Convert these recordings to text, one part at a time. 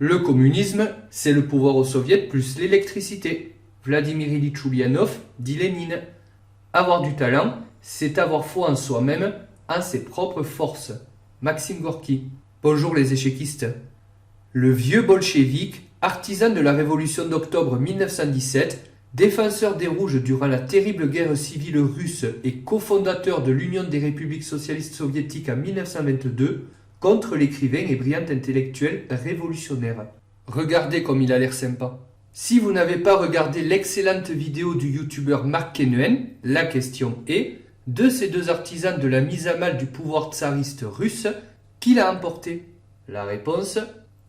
Le communisme, c'est le pouvoir aux soviets plus l'électricité. Vladimir Ilitch Ulyanov dit Lénine. Avoir du talent, c'est avoir foi en soi-même, en ses propres forces. Maxime Gorky. Bonjour les échéquistes. Le vieux bolchevique, artisan de la révolution d'octobre 1917, défenseur des Rouges durant la terrible guerre civile russe et cofondateur de l'Union des républiques socialistes soviétiques en 1922, contre l'écrivain et brillant intellectuel révolutionnaire. Regardez comme il a l'air sympa. Si vous n'avez pas regardé l'excellente vidéo du youtubeur Mark Kenuen, la question est, de ces deux artisans de la mise à mal du pouvoir tsariste russe, qui l'a emporté? La réponse,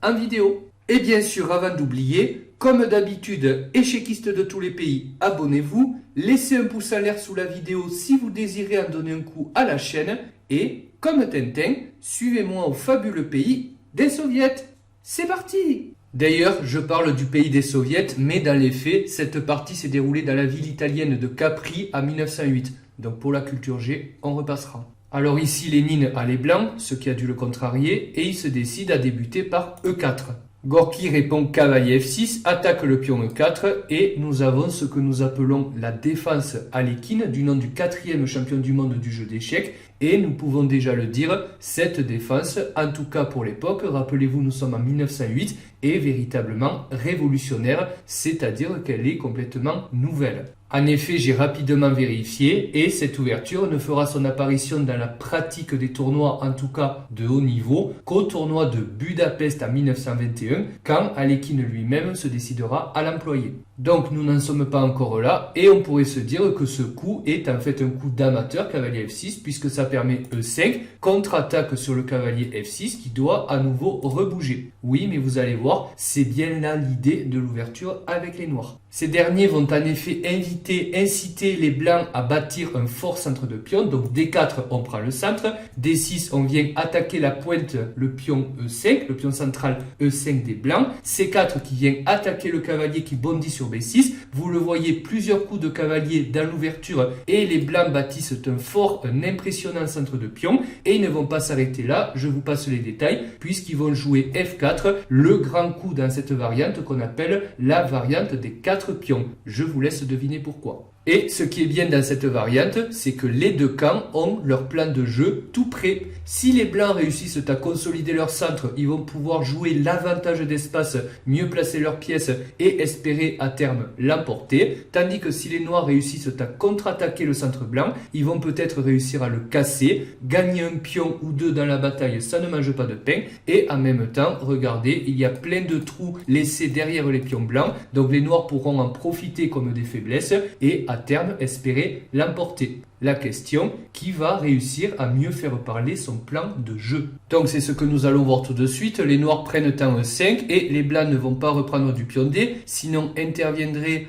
en vidéo. Et bien sûr, avant d'oublier, comme d'habitude, échéquistes de tous les pays, abonnez-vous, laissez un pouce en l'air sous la vidéo si vous désirez en donner un coup à la chaîne, et, comme Tintin, suivez-moi au fabuleux pays des soviets. C'est parti! D'ailleurs, je parle du pays des soviets, mais dans les faits, cette partie s'est déroulée dans la ville italienne de Capri en 1908. Donc pour la culture G, on repassera. Alors ici, Lénine a les blancs, ce qui a dû le contrarier, et il se décide à débuter par E4. Gorky répond cavalier F6, attaque le pion E4, et nous avons ce que nous appelons la défense Alekhine, du nom du 4e champion du monde du jeu d'échecs, et nous pouvons déjà le dire, cette défense, en tout cas pour l'époque, rappelez-vous nous sommes en 1908, est véritablement révolutionnaire, c'est-à-dire qu'elle est complètement nouvelle. En effet, j'ai rapidement vérifié et cette ouverture ne fera son apparition dans la pratique des tournois, en tout cas de haut niveau, qu'au tournoi de Budapest en 1921, quand Alekhine lui-même se décidera à l'employer. Donc nous n'en sommes pas encore là et on pourrait se dire que ce coup est en fait un coup d'amateur cavalier F6 puisque ça permet E5, contre-attaque sur le cavalier F6 qui doit à nouveau rebouger. Oui, mais vous allez voir, c'est bien là l'idée de l'ouverture avec les noirs. Ces derniers vont en effet inciter les blancs à bâtir un fort centre de pion. Donc D4, on prend le centre. D6, on vient attaquer la pointe, le pion E5, le pion central E5 des blancs. C4 qui vient attaquer le cavalier qui bondit sur B6. Vous le voyez, plusieurs coups de cavalier dans l'ouverture et les blancs bâtissent un impressionnant centre de pion. Et ils ne vont pas s'arrêter là, je vous passe les détails, puisqu'ils vont jouer F4, le grand coup dans cette variante qu'on appelle la variante des 4 pions. Je vous laisse deviner pourquoi. Et ce qui est bien dans cette variante, c'est que les deux camps ont leur plan de jeu tout prêt. Si les blancs réussissent à consolider leur centre, ils vont pouvoir jouer l'avantage d'espace, mieux placer leurs pièces et espérer à terme l'emporter. Tandis que si les noirs réussissent à contre-attaquer le centre blanc, ils vont peut-être réussir à le casser, gagner un pion ou deux dans la bataille, ça ne mange pas de pain. Et en même temps, regardez, il y a plein de trous laissés derrière les pions blancs. Donc les noirs pourront en profiter comme des faiblesses et à terme espérer l'emporter. La question, qui va réussir à mieux faire parler son plan de jeu? Donc c'est ce que nous allons voir tout de suite. Les noirs prennent temps E5 et les blancs ne vont pas reprendre du pion D, sinon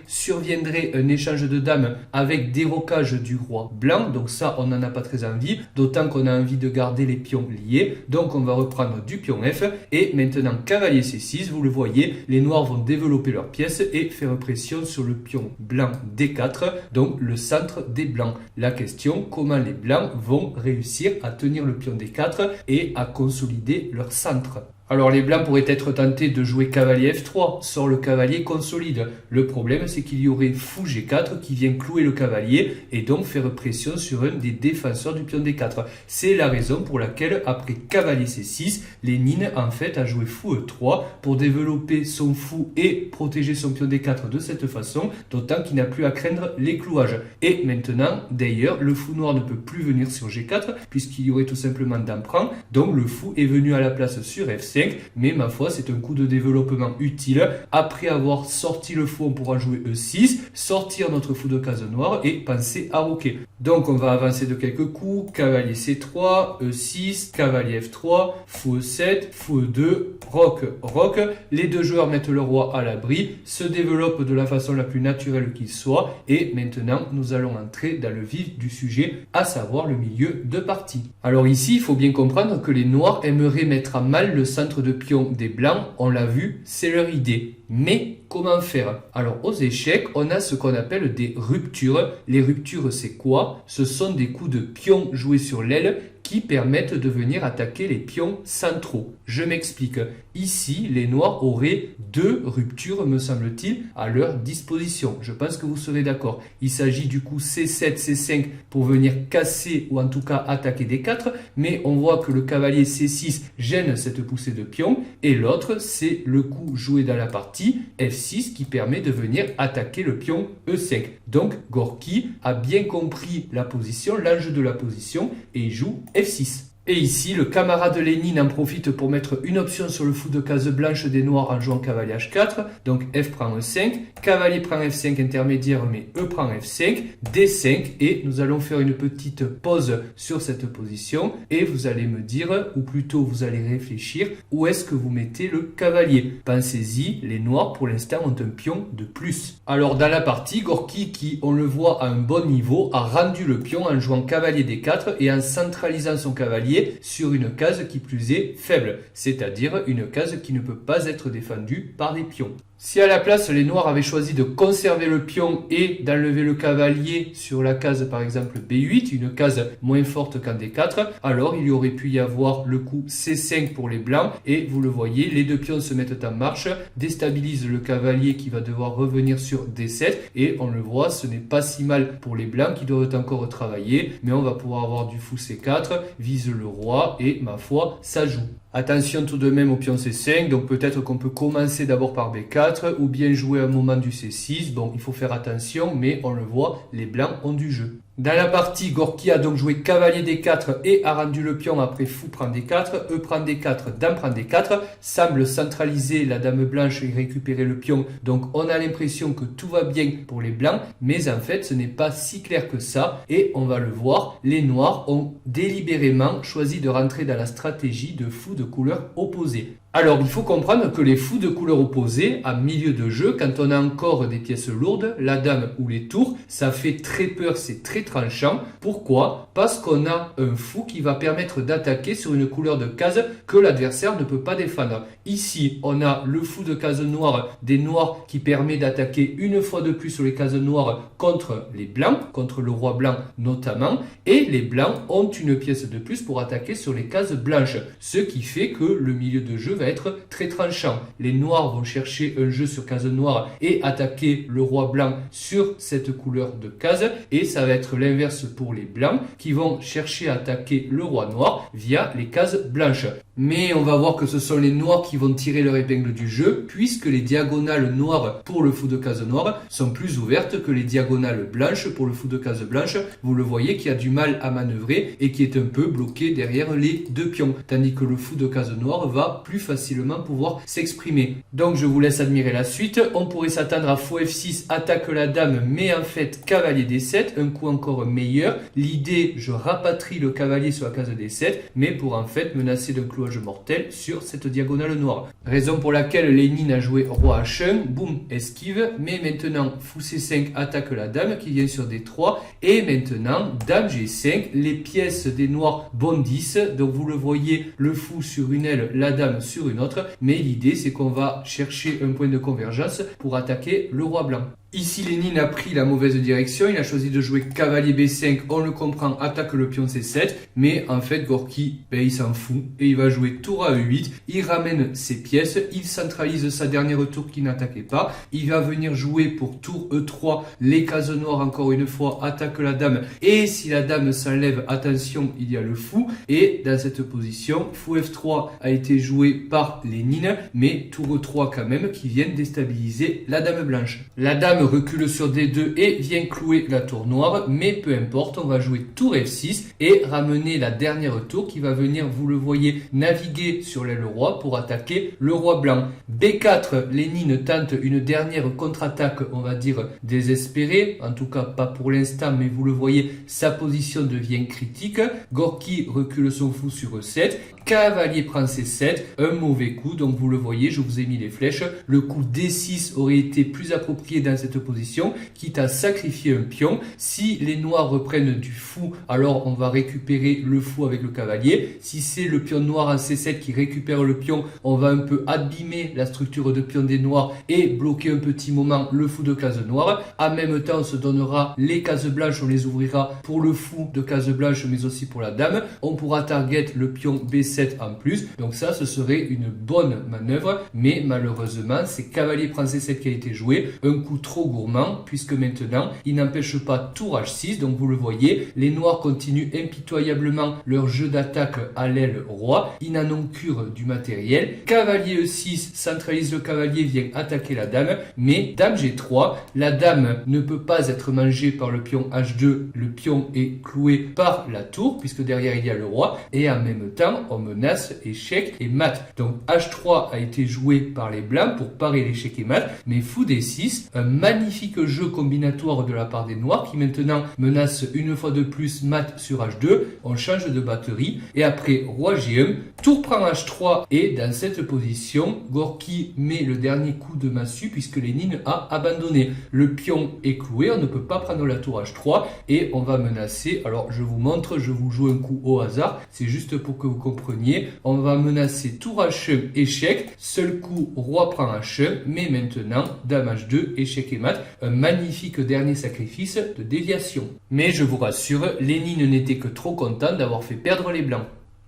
surviendrait un échange de dames avec dérocage du roi blanc. Donc ça, on n'en a pas très envie, d'autant qu'on a envie de garder les pions liés. Donc on va reprendre du pion F et maintenant cavalier C6, vous le voyez, les noirs vont développer leurs pièces et faire pression sur le pion blanc D4, donc le centre des blancs. La question, comment les blancs vont réussir à tenir le pion D4 et à consolider leur centre. Alors les blancs pourraient être tentés de jouer cavalier F3, sort le cavalier consolide. Le problème c'est qu'il y aurait fou G4 qui vient clouer le cavalier et donc faire pression sur un des défenseurs du pion D4. C'est la raison pour laquelle après cavalier C6, Lénine en fait a joué fou E3 pour développer son fou et protéger son pion D4 de cette façon, d'autant qu'il n'a plus à craindre les clouages. Et maintenant, d'ailleurs, le fou noir ne peut plus venir sur G4 puisqu'il y aurait tout simplement d'emprunt, donc le fou est venu à la place sur F5. Mais ma foi, c'est un coup de développement utile. Après avoir sorti le fou, on pourra jouer E6, sortir notre fou de case noire et penser à roquer. Donc on va avancer de quelques coups, cavalier C3, E6, cavalier F3, fou E7, fou E2, roc, roc. Les deux joueurs mettent le roi à l'abri, se développent de la façon la plus naturelle qu'il soit et maintenant nous allons entrer dans le vif du sujet, à savoir le milieu de partie. Alors ici, il faut bien comprendre que les noirs aimeraient mettre à mal le centre de pion des blancs, on l'a vu, c'est leur idée. Mais comment faire? Alors aux échecs, on a ce qu'on appelle des ruptures. Les ruptures, c'est quoi? Ce sont des coups de pion joués sur l'aile qui permettent de venir attaquer les pions centraux. Je m'explique. Ici, les noirs auraient 2 ruptures, me semble-t-il, à leur disposition. Je pense que vous serez d'accord. Il s'agit du coup C7, C5 pour venir casser ou en tout cas attaquer D4, mais on voit que le cavalier C6 gêne cette poussée de pions, et l'autre, c'est le coup joué dans la partie F6 qui permet de venir attaquer le pion E5. Donc, Gorky a bien compris la position, l'enjeu de la position, et il joue F6. Et ici, le camarade Lénine en profite pour mettre une option sur le fou de case blanche des noirs en jouant cavalier H4. Donc F prend E5, cavalier prend F5 intermédiaire, mais E prend F5, D5. Et nous allons faire une petite pause sur cette position. Et vous allez me dire, ou plutôt vous allez réfléchir, où est-ce que vous mettez le cavalier. Pensez-y, les noirs pour l'instant ont un pion de plus. Alors dans la partie, Gorky, qui on le voit à un bon niveau, a rendu le pion en jouant cavalier D4 et en centralisant son cavalier sur une case qui plus est faible, c'est-à-dire une case qui ne peut pas être défendue par des pions. Si à la place les noirs avaient choisi de conserver le pion et d'enlever le cavalier sur la case par exemple B8, une case moins forte qu'en D4, alors il y aurait pu y avoir le coup C5 pour les blancs et vous le voyez, les 2 pions se mettent en marche, déstabilisent le cavalier qui va devoir revenir sur D7 et on le voit, ce n'est pas si mal pour les blancs qui doivent encore travailler, mais on va pouvoir avoir du fou C4, vise le roi et ma foi, ça joue. Attention tout de même au pion C5, donc peut-être qu'on peut commencer d'abord par B4 ou bien jouer un moment du C6. Bon, il faut faire attention, mais on le voit, les blancs ont du jeu. Dans la partie, Gorky a donc joué cavalier D4 et a rendu le pion après fou prend D4, E prend D4, dame prend D4, semble centraliser la dame blanche et récupérer le pion. Donc on a l'impression que tout va bien pour les blancs, mais en fait ce n'est pas si clair que ça et on va le voir, les noirs ont délibérément choisi de rentrer dans la stratégie de fou de couleur opposée. Alors, il faut comprendre que les fous de couleur opposée, à milieu de jeu, quand on a encore des pièces lourdes, la dame ou les tours, ça fait très peur, c'est très tranchant. Pourquoi? Parce qu'on a un fou qui va permettre d'attaquer sur une couleur de case que l'adversaire ne peut pas défendre. Ici, on a le fou de case noire des noirs qui permet d'attaquer une fois de plus sur les cases noires contre les blancs, contre le roi blanc notamment, et les blancs ont une pièce de plus pour attaquer sur les cases blanches, ce qui fait que le milieu de jeu va être très tranchant. Les noirs vont chercher un jeu sur case noire et attaquer le roi blanc sur cette couleur de case, et ça va être l'inverse pour les blancs qui vont chercher à attaquer le roi noir via les cases blanches. Mais on va voir que ce sont les noirs qui vont tirer leur épingle du jeu, puisque les diagonales noires pour le fou de case noire sont plus ouvertes que les diagonales blanches pour le fou de case blanche. Vous le voyez qui a du mal à manœuvrer et qui est un peu bloqué derrière les 2 pions, tandis que le fou de case noire va plus facilement pouvoir s'exprimer. Donc je vous laisse admirer la suite. On pourrait s'attendre à fou F6, attaque la dame, mais en fait cavalier D7, un coup encore meilleur. L'idée, je rapatrie le cavalier sur la case D7, mais pour en fait menacer d'un clouage mortel sur cette diagonale noire. Raison pour laquelle Lénine a joué roi H1, boum, esquive, mais maintenant fou C5 attaque la dame qui vient sur D3, et maintenant dame G5, les pièces des noirs bondissent, donc vous le voyez, le fou sur une aile, la dame sur une autre, mais l'idée c'est qu'on va chercher un point de convergence pour attaquer le roi blanc. Ici, Lénine a pris la mauvaise direction, il a choisi de jouer cavalier B5, on le comprend, attaque le pion C7, mais en fait Gorky, il s'en fout, et il va jouer tour à E8, il ramène ses pièces, il centralise sa dernière tour qui n'attaquait pas, il va venir jouer pour tour E3, les cases noires encore une fois, attaque la dame, et si la dame s'enlève, attention, il y a le fou, et dans cette position, fou F3 a été joué par Lénine, mais tour E3 quand même, qui vient déstabiliser la dame blanche. La dame recule sur D2 et vient clouer la tour noire, mais peu importe, on va jouer tour F6 et ramener la dernière tour qui va venir, vous le voyez, naviguer sur l'aile roi pour attaquer le roi blanc. B4, Lénine tente une dernière contre-attaque, on va dire désespérée, en tout cas pas pour l'instant, mais vous le voyez, sa position devient critique. Gorky recule son fou sur E7, cavalier prend C7, un mauvais coup, donc vous le voyez, je vous ai mis les flèches. Le coup D6 aurait été plus approprié dans cette cette position, quitte à sacrifier un pion. Si les noirs reprennent du fou, alors on va récupérer le fou avec le cavalier. Si c'est le pion noir en C7 qui récupère le pion, on va un peu abîmer la structure de pion des noirs et bloquer un petit moment le fou de case noire. En même temps, on se donnera les cases blanches, on les ouvrira pour le fou de case blanche, mais aussi pour la dame. On pourra target le pion B7 en plus. Donc ça, ce serait une bonne manœuvre, mais malheureusement, c'est cavalier prend C7 qui a été joué. Un coup trop gourmand, puisque maintenant, il n'empêche pas tour H6. Donc vous le voyez, les noirs continuent impitoyablement leur jeu d'attaque à l'aile roi. Ils n'en ont cure du matériel. Cavalier E6 centralise le cavalier, vient attaquer la dame, mais dame G3, la dame ne peut pas être mangée par le pion H2, le pion est cloué par la tour, puisque derrière il y a le roi, et en même temps, on menace échec et mat. Donc H3 a été joué par les blancs pour parer l'échec et mat, mais fou D6, un magnifique jeu combinatoire de la part des noirs, qui maintenant menace une fois de plus mat sur H2, on change de batterie, et après roi G1, tour prend H3, et dans cette position, Gorky met le dernier coup de massue, puisque Lénine a abandonné. Le pion est cloué, on ne peut pas prendre la tour H3, et on va menacer, alors je vous montre, je vous joue un coup au hasard, c'est juste pour que vous compreniez, on va menacer tour H1, échec, seul coup, roi prend H1, mais maintenant, dame H2, échec et mat, un magnifique dernier sacrifice de déviation. Mais je vous rassure, Lénine n'était que trop content d'avoir fait perdre les blancs.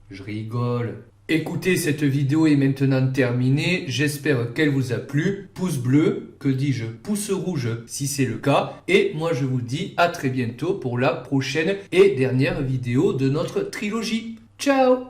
Je rigole. Écoutez, cette vidéo est maintenant terminée, j'espère qu'elle vous a plu. Pouce bleu, que dis-je, pouce rouge si c'est le cas. Et moi je vous dis à très bientôt pour la prochaine et dernière vidéo de notre trilogie. Ciao!